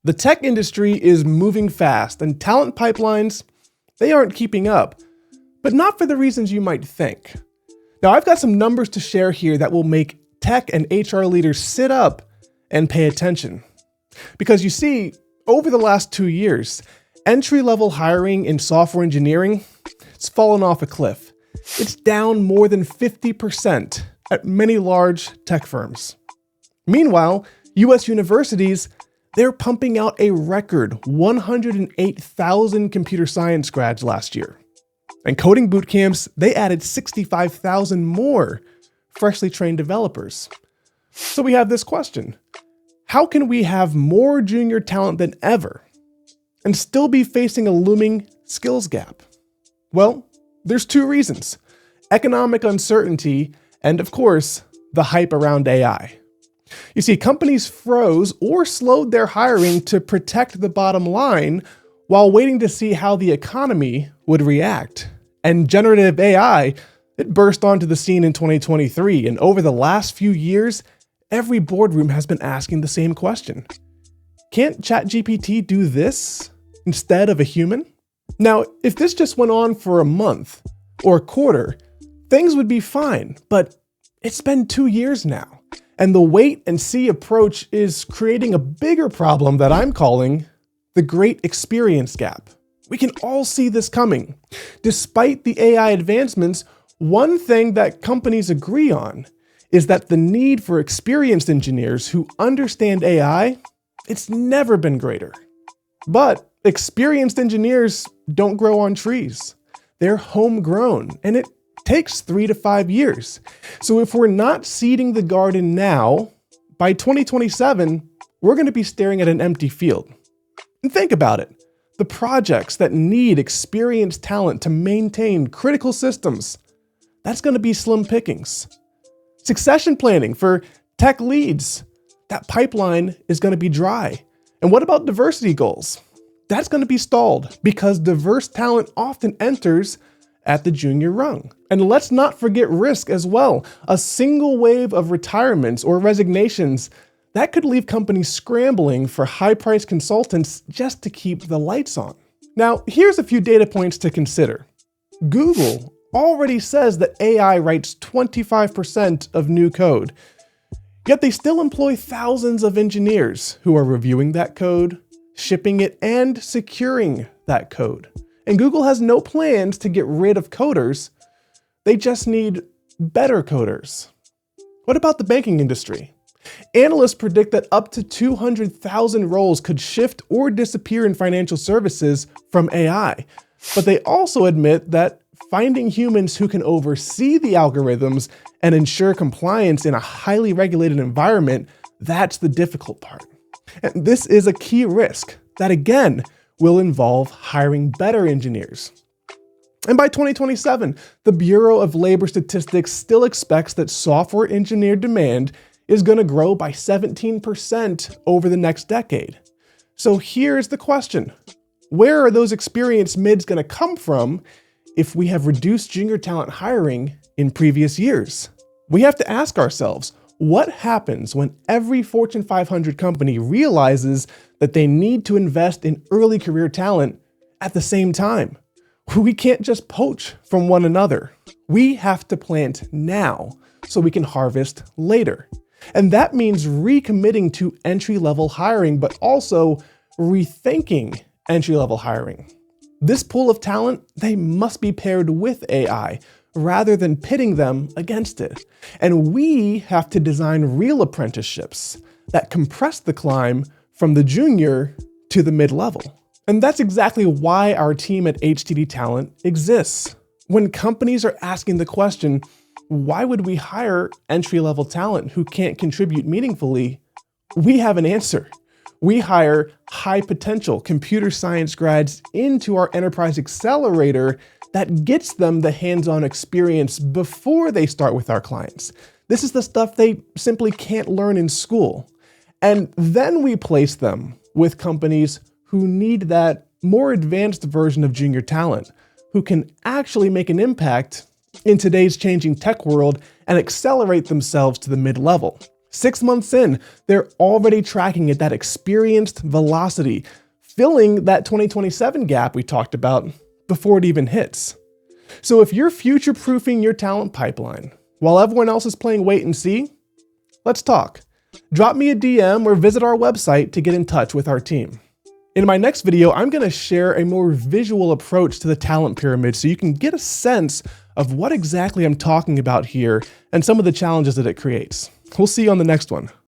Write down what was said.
The tech industry is moving fast, and talent pipelines, they aren't keeping up, but not for the reasons you might think. Now, I've got some numbers to share here that will make tech and HR leaders sit up and pay attention. Because you see, over the last 2 years, entry-level hiring in software engineering, it's fallen off a cliff. It's down more than 50% at many large tech firms. Meanwhile, US universities, they're pumping out a record 108,000 computer science grads last year. And coding boot camps, they added 65,000 more freshly trained developers. So we have this question: how can we have more junior talent than ever and still be facing a looming skills gap? Well, there's 2 reasons: economic uncertainty and, of course, the hype around AI. You see, companies froze or slowed their hiring to protect the bottom line while waiting to see how the economy would react. And generative AI, it burst onto the scene in 2023, and over the last few years, every boardroom has been asking the same question. Can't ChatGPT do this instead of a human? Now, if this just went on for a month or a quarter, things would be fine, but it's been 2 years now. And the wait and see approach is creating a bigger problem that I'm calling the great experience gap. We can all see this coming. Despite the AI advancements, one thing that companies agree on is that the need for experienced engineers who understand AI, it's never been greater. But experienced engineers don't grow on trees. They're homegrown, and it takes 3 to 5 years. So if we're not seeding the garden now, by 2027, we're going to be staring at an empty field. And think about it. The projects that need experienced talent to maintain critical systems, that's going to be slim pickings. Succession planning for tech leads, that pipeline is going to be dry. And what about diversity goals? That's going to be stalled because diverse talent often enters at the junior rung. And let's not forget risk as well. A single wave of retirements or resignations, that could leave companies scrambling for high-priced consultants just to keep the lights on. Now, here's a few data points to consider. Google already says that AI writes 25% of new code, yet they still employ thousands of engineers who are reviewing that code, shipping it, and securing that code. And Google has no plans to get rid of coders. They just need better coders. What about the banking industry? Analysts predict that up to 200,000 roles could shift or disappear in financial services from AI. But they also admit that finding humans who can oversee the algorithms and ensure compliance in a highly regulated environment, that's the difficult part. And this is a key risk that, again, will involve hiring better engineers. And by 2027, the Bureau of Labor Statistics still expects that software engineer demand is going to grow by 17% over the next decade. So here's the question: where are those experienced mids going to come from if we have reduced junior talent hiring in previous years? We have to ask ourselves, what happens when every Fortune 500 company realizes that they need to invest in early career talent at the same time? We can't just poach from one another. We have to plant now so we can harvest later. And that means recommitting to entry-level hiring, but also rethinking entry-level hiring. This pool of talent, they must be paired with AI rather than pitting them against it. And we have to design real apprenticeships that compress the climb from the junior to the mid-level. And that's exactly why our team at HTD Talent exists. When companies are asking the question, why would we hire entry-level talent who can't contribute meaningfully? We have an answer. We hire high-potential computer science grads into our enterprise accelerator that gets them the hands-on experience before they start with our clients. This is the stuff they simply can't learn in school. And then we place them with companies who need that more advanced version of junior talent, who can actually make an impact in today's changing tech world and accelerate themselves to the mid-level. 6 months in, they're already tracking at that experienced velocity, filling that 2027 gap we talked about before it even hits. So if you're future-proofing your talent pipeline while everyone else is playing wait and see, let's talk. Drop me a DM or visit our website to get in touch with our team. In my next video, I'm going to share a more visual approach to the talent pyramid so you can get a sense of what exactly I'm talking about here and some of the challenges that it creates. We'll see you on the next one.